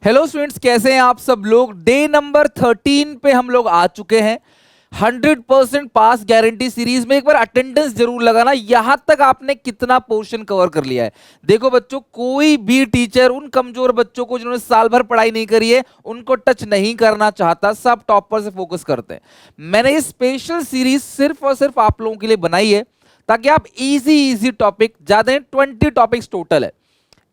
Hello students, कैसे हैं आप सब लोग। डे नंबर 13 पे हम लोग आ चुके हैं। 100% पास गारंटी सीरीज में एक बार अटेंडेंस जरूर लगाना। यहां तक आपने कितना पोर्शन कवर कर लिया है। देखो बच्चों, कोई भी टीचर उन कमजोर बच्चों को जिन्होंने साल भर पढ़ाई नहीं करी है उनको टच नहीं करना चाहता। सब टॉपर से फोकस करते हैं। मैंने ये स्पेशल सीरीज सिर्फ और सिर्फ आप लोगों के लिए बनाई है ताकि आप इजी टॉपिक, ज्यादा 20 टॉपिक्स टोटल है,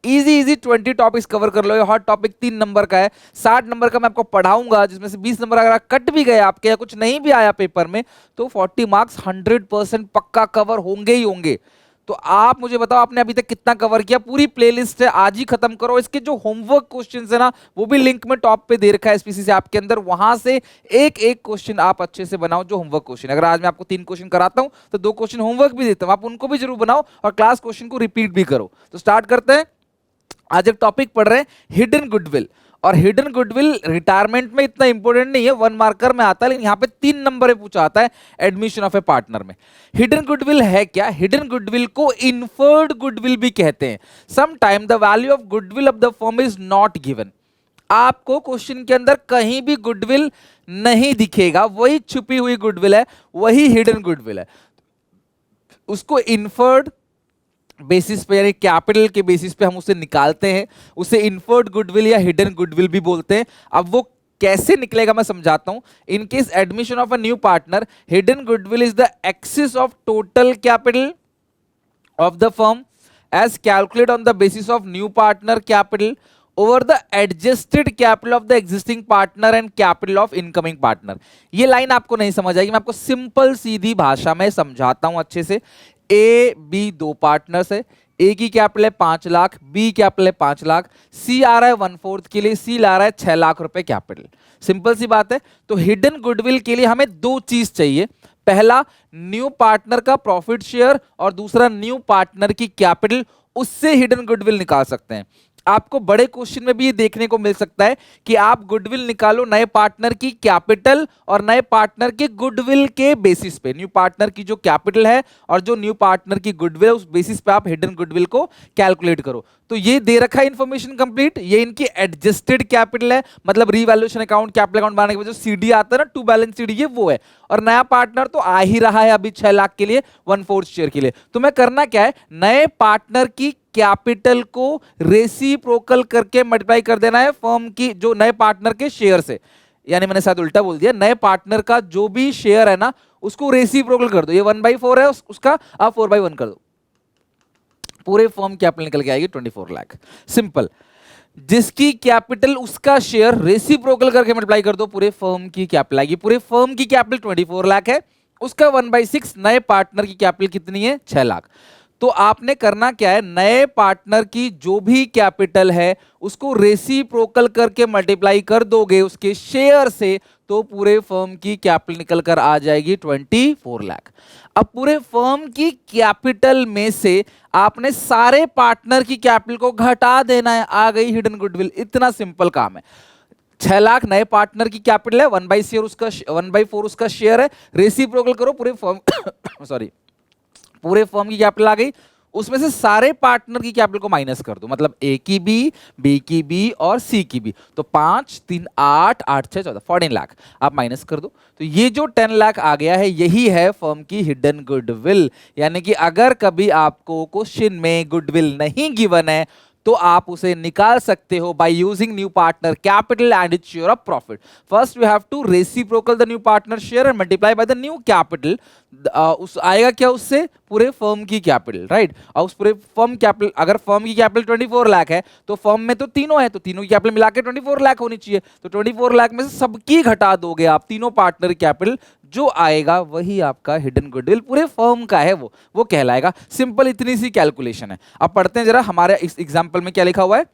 इजी 20 टॉपिक्स कवर कर लो। हॉट टॉपिक 3 नंबर का है, 60 नंबर का मैं आपको पढ़ाऊंगा, जिसमें से 20 नंबर अगर कट भी गए आपके या कुछ नहीं भी आया पेपर में तो 40 मार्क्स 100% पक्का कवर होंगे ही होंगे। तो आप मुझे बताओ आपने अभी तक कितना कवर किया। पूरी प्लेलिस्ट है, आज ही खत्म करो। इसके जो होमवर्क क्वेश्चंस है ना, वो भी लिंक में टॉप पे दे रखा है एसपीसी से आपके अंदर, वहां से एक एक क्वेश्चन आप अच्छे से बनाओ। जो होमवर्क क्वेश्चन, अगर आज मैं आपको 3 क्वेश्चन कराता हूं तो 2 क्वेश्चन होमवर्क भी देता हूं, आप उनको भी जरूर बनाओ और क्लास क्वेश्चन को रिपीट भी करो। तो स्टार्ट करते हैं। आज एक टॉपिक पढ़ रहे हैं हिडन गुडविल। और हिडन गुडविल रिटायरमेंट में इतना इंपॉर्टेंट नहीं है, 1 मार्कर में आता है, लेकिन यहां पे 3 नंबर में पूछा आता है एडमिशन ऑफ ए पार्टनर में। हिडन गुडविल है क्या? हिडन गुडविल को इन्फर्ड गुडविल भी कहते हैं। Some time the value of goodwill of the firm is not given. आपको क्वेश्चन के अंदर कहीं भी गुडविल नहीं दिखेगा, वही छुपी हुई गुडविल है, वही हिडन गुडविल है। उसको इन्फर्ड बेसिस पे यानी कैपिटल के बेसिस पे हम उसे निकालते हैं, उसे इन्फर्ड गुडविल या हिडन गुडविल भी बोलते हैं। अब वो कैसे निकलेगा मैं समझाता हूं। In case admission of a new partner, hidden goodwill is the axis of total capital of the firm age calculate on the basis of new partner capital over the adjusted capital of the existing partner and capital of incoming partner. ये line आपको नहीं समझ आएगी, मैं आपको simple सीधी भाषा में समझाता हूं अच्छे से। ए बी 2 पार्टनर्स है, ए की कैपिटल है 5 लाख, बी कैपिटल है 5 लाख, सी आ रहा है 1/4 के लिए, सी ला रहा है 6 लाख रुपए कैपिटल। सिंपल सी बात है। तो हिडन गुडविल के लिए हमें 2 चीज चाहिए। पहला, न्यू पार्टनर का प्रॉफिट शेयर, और दूसरा न्यू पार्टनर की कैपिटल। उससे हिडन गुडविल निकाल सकते हैं। आपको बड़े क्वेश्चन में भी ये देखने को मिल सकता है कि आप गुडविल निकालो नए पार्टनर की कैपिटल और नए पार्टनर के गुडविल के बेसिस पे। न्यू पार्टनर की जो कैपिटल है और जो न्यू पार्टनर की गुडविल है, उस बेसिस पे आप हिडन गुडविल को कैलकुलेट करो। तो ये दे रखा है इंफॉर्मेशन कंप्लीट। ये इनकी एडजस्टेड कैपिटल है, मतलब रीवैल्यूएशन अकाउंट, कैपिटल अकाउंट बनाने के बाद जो सीडी आता है ना, टू बैलेंस सीडी, ये वो है। और नया पार्टनर तो आ ही रहा है अभी 6 लाख के लिए, 1/4 शेयर के लिए। तो मैं करना क्या है, नए पार्टनर की कैपिटल को रेसिप्रोकल करके मल्टीप्लाई कर देना है फर्म की जो नए पार्टनर के शेयर से। यानी मैंने शायद उल्टा बोल दिया, नए पार्टनर का जो भी शेयर है ना उसको रेसिप्रोकल कर दो। ये 1/4 है, उसका आप 4/1 कर दो, पूरे फर्म कैपिटल निकल के आएगी 24 लाख। सिंपल। जिसकी कैपिटल उसका शेयर रेसिप्रोकल करके मल्टीप्लाई कर दो, पूरे फर्म की कैपिटल आएगी। पूरे फर्म की कैपिटल 24 लाख है, उसका 1/6 नए पार्टनर की कैपिटल कितनी है? 6 लाख। तो आपने करना क्या है, नए पार्टनर की जो भी कैपिटल है उसको रेसिप्रोकल करके मल्टीप्लाई कर दोगे उसके शेयर से, तो पूरे फर्म की कैपिटल निकल कर आ जाएगी 24 लाख। अब पूरे फर्म की कैपिटल में से आपने सारे पार्टनर की कैपिटल को घटा देना है, आ गई हिडन गुडविल। इतना सिंपल काम है। 6 लाख नए पार्टनर की कैपिटल है, 1/4 उसका शेयर है, रेसिप्रोकल करो पूरे फर्म सॉरी पूरे फर्म की कैपिटल आ गई, उसमें से सारे पार्टनर की कैपिटल को माइनस कर दो, मतलब ए की बी की बी और सी की बी। तो 5 3 8 8 6 14 14 लाख आप माइनस कर दो। तो ये जो 10 लाख आ गया है, यही है फर्म की हिडन गुडविल। यानी कि अगर कभी आपको क्वेश्चन में गुडविल नहीं गिवन है तो आप उसे निकाल सकते हो by using new partner capital and its share of profit. First we have to reciprocal the new partner share and multiply by the new capital. उस आएगा क्या उससे? पूरे फर्म की कैपिटल, राइट। और उस पूरे फर्म कैपिटल, अगर फर्म की कैपिटल 24 लाख है तो फर्म में तो तीनों है, तो तीनों की कैपिटल मिला के 24 लाख होनी चाहिए। तो 24 लाख में से सबकी घटा दोगे आप, तीनों पार्टनर कैपिटल, जो आएगा वही आपका हिडन गुडविल पूरे फर्म का है, वो कहलाएगा। सिंपल इतनी सी कैलकुलेशन है। अब पढ़ते हैं जरा, हमारे इस एग्जांपल में क्या लिखा हुआ है।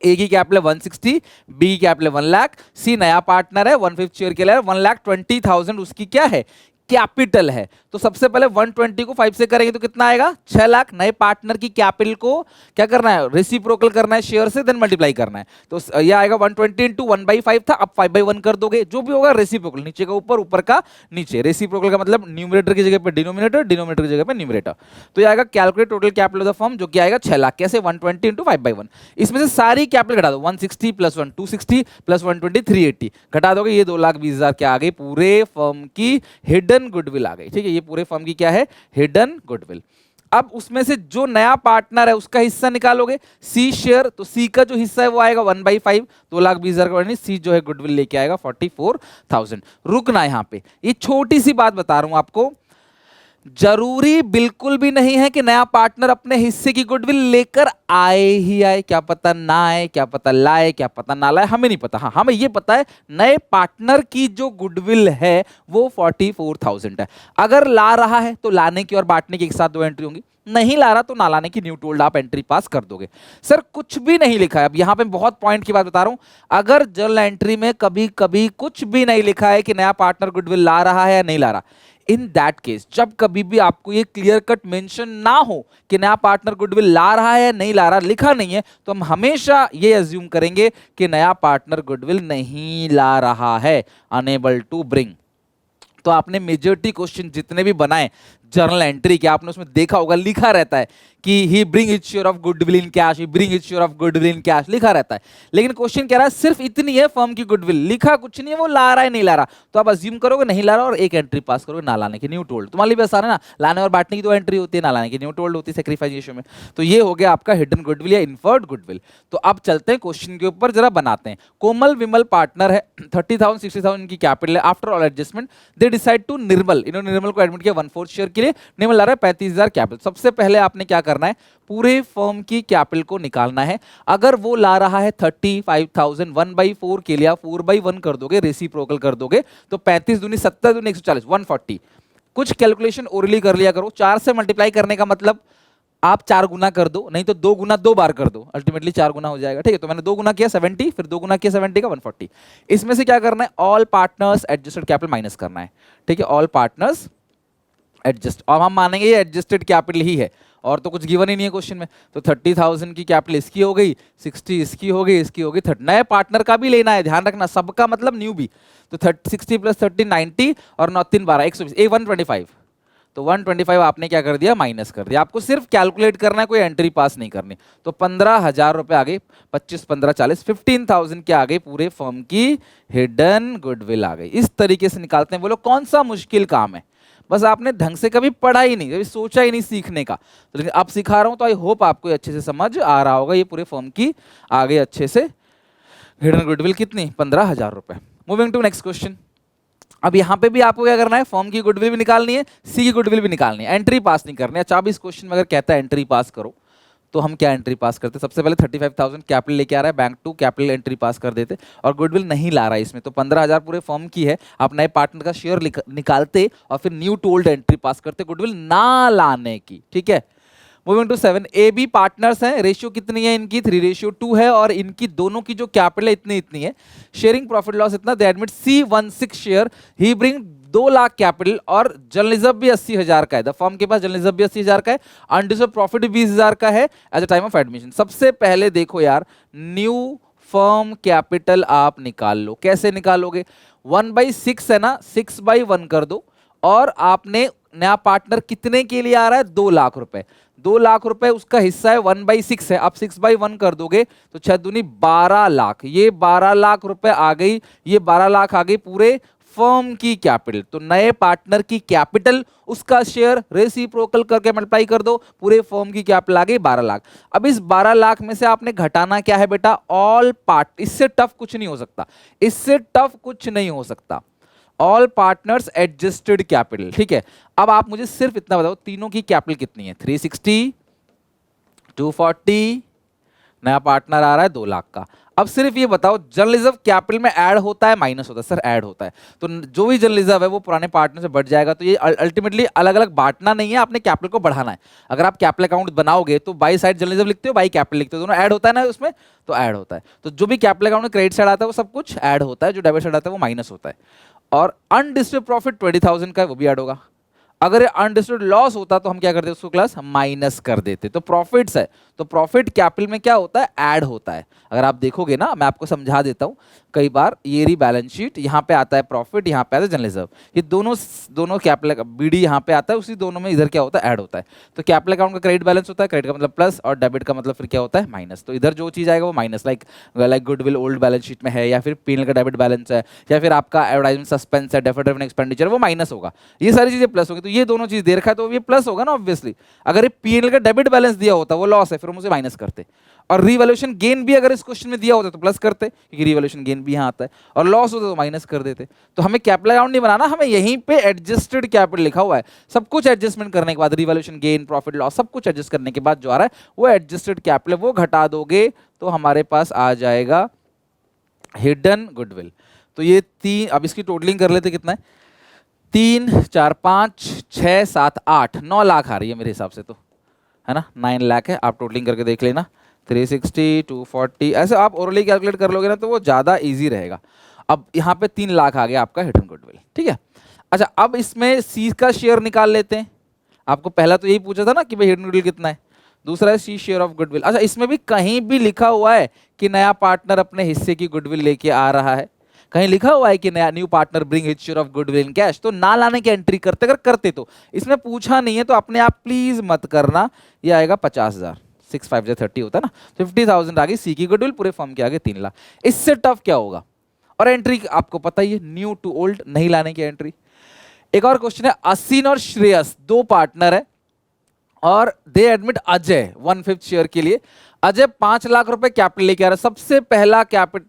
ए की कैपिटल 160, बी कैपिटल 1 लाख, सी नया पार्टनर है, 1/5 शेयर के लिए 1,20,000 उसकी क्या है? कैपिटल है। तो सबसे पहले 120 को 5 से करेंगे तो कितना आएगा 6 लाख। नए पार्टनर की कैपिटल को क्या करना है, रेसिप्रोकल करना है शेयर से, देन मल्टीप्लाई करना है। तो ये आएगा 120 इंटू 1/5 था, अब 5/1 कर दोगे, जो भी होगा रेसिप्रोकल, नीचे का ऊपर, ऊपर का नीचे। रेसिप्रोकल का मतलब न्यूमरेटर की जगह पे डिनोमिनेटर, डिनोमिनेटर की जगह पे न्यूमरेटर। तो ये आएगा calculate total capital of the firm, जो कि आएगा 6 लाख। कैसे 120 इंटू 5/1। इसमें से सारी कैपिटल घटा दो, 160 प्लस 1 260 प्लस 120 380 घटा दोगे, ये 2,20,000 क्या आ गई, पूरे फर्म की हिडन गुडविल आ गई। ठीक है, ये पूरे फर्म की क्या है, हिडन गुडविल। अब उसमें से जो नया पार्टनर है उसका हिस्सा निकालोगे, सी शेयर, तो सी का जो हिस्सा है वो आएगा 1/5, 2,20,000 का। सी जो है गुडविल लेके आएगा 44,000। रुकना यहां पे, ये छोटी सी बात बता रहा हूं आपको, जरूरी बिल्कुल भी नहीं है कि नया पार्टनर अपने हिस्से की गुडविल लेकर आए ही आए, क्या पता ना आए, क्या पता लाए, क्या पता ना लाए, हमें नहीं पता। हाँ, हमें ये पता है नए पार्टनर की जो गुडविल है वो 44,000 है। अगर ला रहा है तो लाने की और बांटने की एक साथ 2 एंट्री होंगी, नहीं ला रहा तो ना लाने की न्यू टोल्ड आप एंट्री पास कर दोगे। सर कुछ भी नहीं लिखा है, अब यहां पे बहुत पॉइंट की बात बता रहा हूं, अगर जर्नल एंट्री में कभी कभी कुछ भी नहीं लिखा है कि नया पार्टनर गुडविल ला रहा है या नहीं ला रहा, इन दैट केस जब कभी भी आपको ये क्लियर कट मेंशन ना हो कि नया पार्टनर गुडविल ला रहा है या नहीं ला रहा, लिखा नहीं है, तो हम हमेशा ये अज्यूम करेंगे कि नया पार्टनर गुडविल नहीं ला रहा है, अनेबल टू ब्रिंग। तो आपने मेजॉरिटी क्वेश्चन जितने भी बनाए जर्नल एंट्री के, आपने उसमें देखा होगा लिखा रहता है कि ही bring it share of goodwill in cash, he bring it share of goodwill in cash, लिखा रहता है। लेकिन क्वेश्चन कह रहा है सिर्फ इतनी है फर्म की गुडविल, लिखा कुछ नहीं है, वो ला रहा है नहीं ला रहा, तो आप अज्यूम करोगे नहीं ला रहा और एक एंट्री पास करोगे ना लाने की, न्यू टोल्ड। तुम्हारे लिए भी आसान है ना, लाने और बांटने की 2 एंट्री होती है, ना लाने की न्यू टोल्ड होती है सैक्रिफाइस रेशियो में। तो ये हो गया आपका हिडन गुडविल या इन्फर्ड गुडविल। तो अब चलते हैं क्वेश्चन के ऊपर, जरा बनाते हैं। कोमल विमल पार्टनर है, 30,000 60,000 की कैपिटल है, after all adjustment they decide to Nirmal, इन्होंने निर्मल को एडमिट किया 1/4 शेयर के लिए, निर्मल ला रहा है 35,000 कैपिटल। सबसे पहले आपने क्या करना है, पूरे फर्म की कैपिटल को निकालना है। अगर वो ला रहा है 35,000, 1/4 के लिए 4/1 कर दोगे, रेसिप्रोकल कर दोगे, तो 35 दूनी 70 दूनी 140, 140। कुछ कैलकुलेशन ओरली कर लिया करो, 4 से मल्टीप्लाई करने का मतलब आप 4 गुना कर दो, नहीं तो 2 गुना 2 बार कर दो, अल्टीमेटली 4 गुना हो जाएगा। ठीक है, तो मैंने 2 गुना किया 70, फिर 2 गुना किया 70 का 140। इसमें से क्या करना है, all partners adjusted capital minus करना है। ठीक है, ऑल पार्टनर्स एडजस्ट, और हम मानेंगे ये एडजस्टेड कैपिटल ही है, और तो कुछ गिवन ही नहीं है क्वेश्चन में। तो 30,000 की कैपिटल इसकी हो गई, 60 इसकी हो गई, इसकी हो गई 30। नए पार्टनर का भी लेना है, ध्यान रखना, सबका मतलब न्यू भी। तो 60 प्लस 30 90, और 9 3 12 120, 125। तो 125 आपने क्या कर दिया, माइनस कर दिया। आपको सिर्फ कैलकुलेट करना है, कोई एंट्री पास नहीं करनी। तो 15,000 रुपए आ गई, 25 15 40, 15,000 क्या आ गई, पूरे फर्म की हिडन गुडविल आ गई। इस तरीके से निकालते हैं। बोलो कौन सा मुश्किल काम है, बस आपने ढंग से कभी पढ़ा ही नहीं, कभी सोचा ही नहीं सीखने का। तो लेकिन अब सिखा रहा हूं तो आई होप आपको अच्छे से समझ आ रहा होगा। ये पूरे फर्म की आगे अच्छे से हिडन गुडविल कितनी, 15,000 रुपए। Moving to next question. अब यहां पे भी आपको क्या करना है, फर्म की गुडविल भी निकालनी है, सी की गुडविल भी निकालनी है, एंट्री पास नहीं करनी है। अच्छा, अब इस क्वेश्चन में अगर कहता है एंट्री पास करो, तो हम क्या एंट्री पास करते हैं, सबसे पहले 35,000 कैपिटल लेके आ रहा है bank to, capital entry pass कर देते, और गुडविल नहीं ला रहा है इसमें, तो 15,000 पूरे फर्म की है। आप नए पार्टनर का शेयर निकालते और फिर न्यू टोल्ड एंट्री पास करते गुडविल ना लाने की। ठीक है, moving to 7, A B partners हैं, रेशियो कितनी है इनकी, 3:2 है, और इनकी दोनों की जो कैपिटल है इतनी इतनी है, शेयरिंग प्रॉफिट लॉस इतना, they admit C 16 share, he bring 2 lakh capital, और जर्नलिज्म भी 80,000 का है, द फर्म के पास जर्नलिज्म भी 80,000 का है, अनडिजर्व प्रॉफिट भी 20,000 का है as a time of admission. सबसे पहले देखो यार, न्यू फर्म कैपिटल आप निकाल लो। कैसे निकालोगे, 1/6 है ना, 6/1 कर दो, और आपने नया पार्टनर कितने के लिए आ रहा है, 2 लाख रुपए, 2 लाख रुपए उसका हिस्सा है, 1/6 है, आप 6/1 कर दोगे तो 6 दूनी 12 लाख, ये 12 लाख रुपए आ गई, ये 12 लाख आ गई पूरे फर्म की कैपिटल। तो नए पार्टनर की कैपिटल, उसका शेयर रेसिप्रोकल करके मल्टीप्लाई कर दो, पूरे फर्म की कैपिटल आ गई 12 लाख। अब इस 12 लाख में से आपने घटाना क्या है बेटा, ऑल पार्ट, इससे टफ कुछ नहीं हो सकता, इससे टफ कुछ नहीं हो सकता, ऑल पार्टनर्स एडजस्टेड कैपिटल। ठीक है, अब आप मुझे सिर्फ इतना बताओ, तीनों की कैपिटल कितनी है, 360, 240, नया पार्टनर आ रहा है 2 लाख का। अब सिर्फ ये बताओ, जर्नलिज्म कैपिटल में ऐड होता है माइनस होता है, सर ऐड होता है, तो जो भी जर्नलिज्म है वो पुराने पार्टनर से बढ़ जाएगा। तो ये अल्टीमेटली अलग अलग बांटना नहीं है, आपने कैपिटल को बढ़ाना है। अगर आप कैपिटल अकाउंट बनाओगे तो बाई साइड जर्नलिज्म लिखते हो, बाई कैपिटल लिखते हो, दोनों ऐड होता है ना उसमें, तो ऐड होता है। तो जो भी कैपिटल अकाउंट में क्रेडिट साइड आता है वो सब कुछ ऐड होता है, जो डेबिट साइड आता है वो माइनस होता है। और अनडिस्ट्रीब्यूटेड प्रॉफिट 20,000 का है, वो भी ऐड होगा। अगर ये अनडिस्ट्रीब्यूटेड लॉस होता तो हम क्या करते, उसको क्लास माइनस कर देते। तो प्रॉफिट्स है, तो प्रॉफिट कैपिटल में क्या होता है, ऐड होता है। अगर आप देखोगे ना, मैं आपको समझा देता हूं, कई बार ये रही बैलेंस शीट, यहाँ पे आता है प्रॉफिट, यहाँ पे आता है जनरल रिजर्व, ये दोनों कैपिटल बीडी यहाँ पे आता है, उसी दोनों में इधर क्या होता है, ऐड होता है। तो कैपिटल अकाउंट का क्रेडिट बैलेंस होता है, क्रेडिट का मतलब प्लस, और डेबिट का मतलब फिर क्या होता है, माइनस। तो इधर जो चीज आएगा वो minus, like goodwill old balance sheet में है, या फिर पीएनएल का डेबिट बैलेंस है, या फिर आपका एडवर्टाइजमेंट सस्पेंस है, डेफर्ड रेवेन्यू एक्सपेंडिचर, वो माइनस होगा। ये सारी चीजें प्लस होगी। तो ये दोनों चीज दे रखा है तो ये प्लस होगा ना ऑब्वियसली। अगर ये पीएनएल का डेबिट बैलेंस दिया होता वो लॉस है, फिर हम उसे माइनस करते। और रिवैल्यूएशन गेन भी अगर इस क्वेश्चन में दिया होता तो प्लस करते, क्योंकि रिवैल्यूएशन गेन भी यहाँ आता है, और लॉस होता तो माइनस कर देते। तो हमें कैपिटल अकाउंट नहीं बनाना, हमें यहीं पे एडजस्टेड कैपिटल लिखा हुआ है। सब कुछ एडजस्टमेंट करने के बाद, रिवैल्यूएशन गेन, प्रॉफिट लॉस, सब कुछ एडजस्ट करने के बाद जो आ रहा है वो एडजस्टेड कैपिटल है, वो घटा दोगे तो हमारे पास आ जाएगा हिडन गुडविल। तो ये तीन, अब इसकी टोटलिंग कर लेते, कितना है, 3 4 5 6 7 8 9 लाख आ रही है मेरे हिसाब से, तो है ना, 9 लाख है। आप टोटलिंग करके देख लेना, 360 240, ऐसे आप ओरली कैलकुलेट कर लोगे ना तो वो ज़्यादा इजी रहेगा। अब यहाँ पे 3 लाख आ गया आपका हिडन गुडविल, ठीक है। अच्छा, अब इसमें सी का शेयर निकाल लेते हैं। आपको पहला तो यही पूछा था ना कि भाई हिडन गुडविल कितना है, दूसरा है सी शेयर ऑफ गुडविल। अच्छा, इसमें भी कहीं भी लिखा हुआ है कि नया पार्टनर अपने हिस्से की गुडविल लेके आ रहा है? कहीं लिखा हुआ है कि नया new partner bring his share of goodwill in cash? तो ना लाने की एंट्री करते, अगर करते तो इसमें पूछा नहीं है, तो अपने आप प्लीज मत करना। ये आएगा 50,000, 6 5 30 होता है ना, 50,000 आ गई सी की गुडविल, पूरे फर्म के आगे 3 लाख। इससे टफ क्या होगा? और एंट्री आपको पता ही है, न्यू टू ओल्ड, नहीं लाने की एंट्री। एक और क्वेश्चन है, असीन और श्रेयस दो पार्टनर है और दे एडमिट अजय 1/5 शेयर के लिए। अजय 5 लाख रुपए कैपिटल लेके आ रहा है।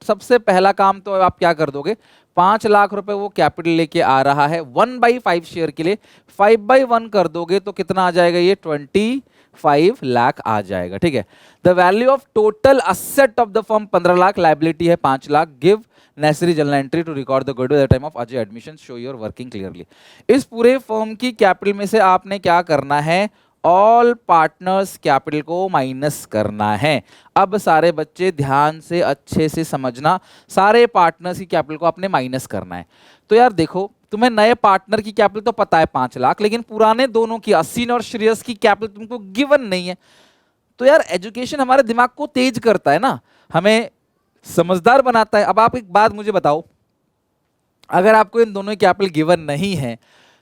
सबसे पहला काम तो आप क्या कर दोगे, 5 लाख रुपए वो कैपिटल लेके आ रहा है 1/5 शेयर के लिए, 5/1 कर दोगे तो कितना आ जाएगा, ये 25 लाख आ जाएगा, ठीक है। The value of total asset of the firm 15 lakh, liability है 5 lakh. Give necessary journal entry to record the goodwill at the time of Ajay admission, show your working clearly. इस पूरे फर्म की कैपिटल में से आपने क्या करना है, ऑल पार्टनर्स कैपिटल को माइनस करना है। अब सारे बच्चे ध्यान से अच्छे से समझना, सारे पार्टनर्स की कैपिटल को आपने माइनस करना है। तो यार देखो, तुम्हें नए पार्टनर की कैपिटल तो पता है 5 लाख, लेकिन पुराने दोनों की, असीन और श्रेयस की कैपिटल तुमको गिवन नहीं है। तो यार एजुकेशन हमारे दिमाग को तेज करता है ना, हमें समझदार बनाता है। अब आप एक बात मुझे बताओ, अगर आपको इन दोनों की कैपिटल गिवन नहीं है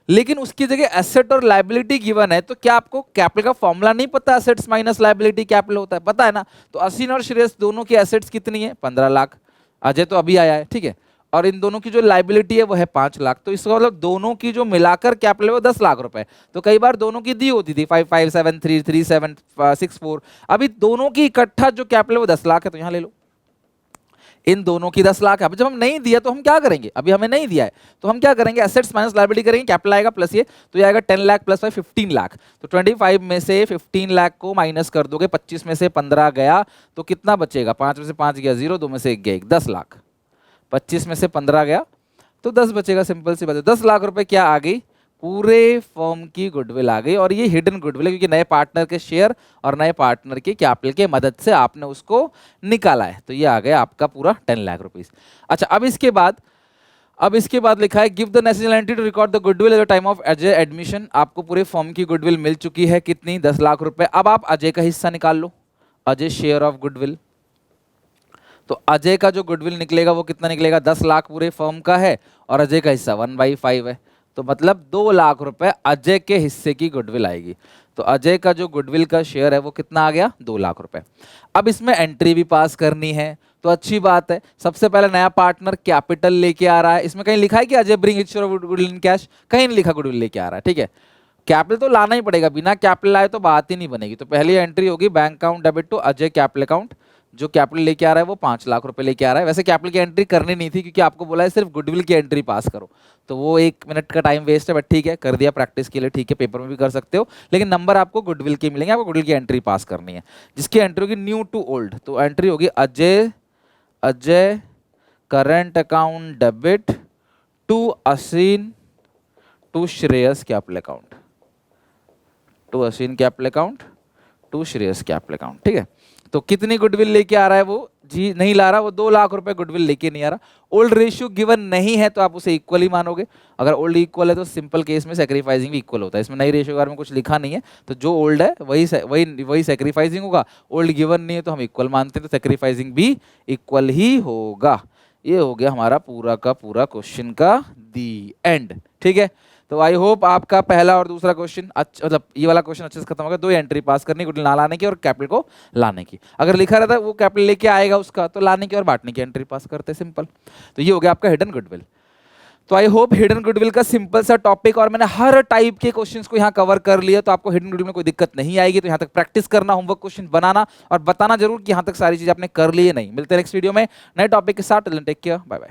लेकिन उसकी जगह एसेट और लायबिलिटी गिवन है, तो क्या आपको कैपिटल का फॉर्मूला नहीं पता? एसेट्स माइनस लायबिलिटी कैपिटल होता है, पता है ना। तो असीन और श्रेयस दोनों की एसेट्स कितनी है, 15 लाख। अजय तो अभी आया है, ठीक है। और इन दोनों की जो लायबिलिटी है वो है 5 लाख। तो इसका मतलब दोनों की जो मिलाकर कैपिटल है वो 10 लाख रुपए। तो कई बार दोनों की दी होती थी 55733764, अभी दोनों की इकट्ठा जो कैपिटल है वो 10 लाख है, तो यहां ले लो। इन दोनों की 10 लाख है। अब जब हम नहीं दिया तो हम क्या करेंगे, अभी हमें नहीं दिया है तो हम क्या करेंगे, एसेट्स माइनस लायबिलिटी करेंगे, कैपिटल आएगा प्लस ये, तो ये आएगा 10 लाख प्लस 5 15 लाख। तो 25 में से 15 लाख को माइनस कर दोगे, 25 में से 15 गया तो कितना बचेगा, 5 में से 5 गया 0, 2 में से 1 गया 1, 10 लाख। 25 में से 15 गया तो 10 बचेगा, सिंपल सी बात है। 10 लाख रुपए क्या आ गई, पूरे फर्म की गुडविल आ गई। और ये हिडन गुडविल है क्योंकि नए पार्टनर के शेयर और नए पार्टनर के कैपिटल के मदद से आपने उसको निकाला है। तो ये आ गया आपका पूरा 10 लाख रुपीस। अच्छा, अब इसके बाद लिखा है, give the necessary entry to record the goodwill at the time of Ajay admission. आपको पूरे फर्म की गुडविल मिल चुकी है, कितनी, 10 लाख रुपए। अब आप अजय का हिस्सा निकाल लो, अजय शेयर ऑफ गुडविल। तो अजय का जो गुडविल निकलेगा वो कितना निकलेगा, 10 लाख पूरे फर्म का है और अजय का हिस्सा 1/5 है, तो मतलब 2 लाख रुपए अजय के हिस्से की गुडविल आएगी। तो अजय का जो गुडविल का शेयर है वो कितना आ गया, 2 लाख रुपए। अब इसमें एंट्री भी पास करनी है, तो अच्छी बात है। सबसे पहले नया पार्टनर कैपिटल लेके आ रहा है, इसमें कहीं लिखा है कि Ajay bring his share of goodwill in cash, कहीं नहीं लिखा गुडविल लेके आ रहा है, ठीक है। कैपिटल तो लाना ही पड़ेगा, बिना कैपिटल लाए तो बात ही नहीं बनेगी। तो पहली एंट्री होगी bank account debit to Ajay capital account, जो कैपिटल लेके आ रहा है वो 5 लाख रुपए लेके आ रहा है। वैसे कैपिटल की एंट्री करनी नहीं थी क्योंकि आपको बोला है सिर्फ गुडविल की एंट्री पास करो, तो वो 1 मिनट का टाइम वेस्ट है, बट ठीक है, कर दिया प्रैक्टिस के लिए, ठीक है, पेपर में भी कर सकते हो, लेकिन नंबर आपको गुडविल के मिलेंगे। आपको गुडविल की एंट्री पास करनी है, जिसकी एंट्री होगी न्यू टू ओल्ड। तो एंट्री होगी Ajay current account debit to Aseen to Shreyas capital account, to Aseen capital account to Shreyas capital account, ठीक है। तो कितनी गुडविल लेके आ रहा है वो जी, नहीं ला रहा, वो 2 लाख रुपए गुडविल लेके नहीं आ रहा। ओल्ड रेशियो गिवन नहीं है तो आप उसे इक्वल ही मानोगे। अगर ओल्ड इक्वल है तो सिंपल केस में सैक्रिफाइसिंग भी इक्वल होता है। इसमें नई रेशियो के बारे में कुछ लिखा नहीं है, तो जो ओल्ड है वही वही सैक्रिफाइसिंग होगा। ओल्ड गिवन नहीं है तो हम इक्वल मानते हैं, तो सैक्रिफाइसिंग भी इक्वल ही होगा। ये हो गया हमारा पूरा का पूरा क्वेश्चन का दी एंड। ठीक है, तो आई होप आपका पहला और दूसरा क्वेश्चन अच्छा, मतलब ये वाला क्वेश्चन अच्छे से खत्म हो गया। 2 एंट्री पास करनी, गुडविल ना लाने की और कैपिटल को लाने की। अगर लिखा रहता है वो कैपिटल लेके आएगा उसका, तो लाने की और बांटने की एंट्री पास करते, सिंपल। तो ये हो गया आपका हिडन गुडविल। तो आई होप हिडन गुडविल का सिंपल सा टॉपिक, और मैंने हर टाइप के क्वेश्चंस को यहाँ कवर कर लिया, तो आपको हिडन गुडविल में कोई दिक्कत नहीं आएगी। तो यहाँ तक प्रैक्टिस करना, होमवर्क क्वेश्चन बनाना और बताना जरूर कि यहाँ तक सारी चीजें आपने कर ली है नहीं। मिलते हैं नेक्स्ट वीडियो में नए टॉपिक के साथ। Take care, bye bye.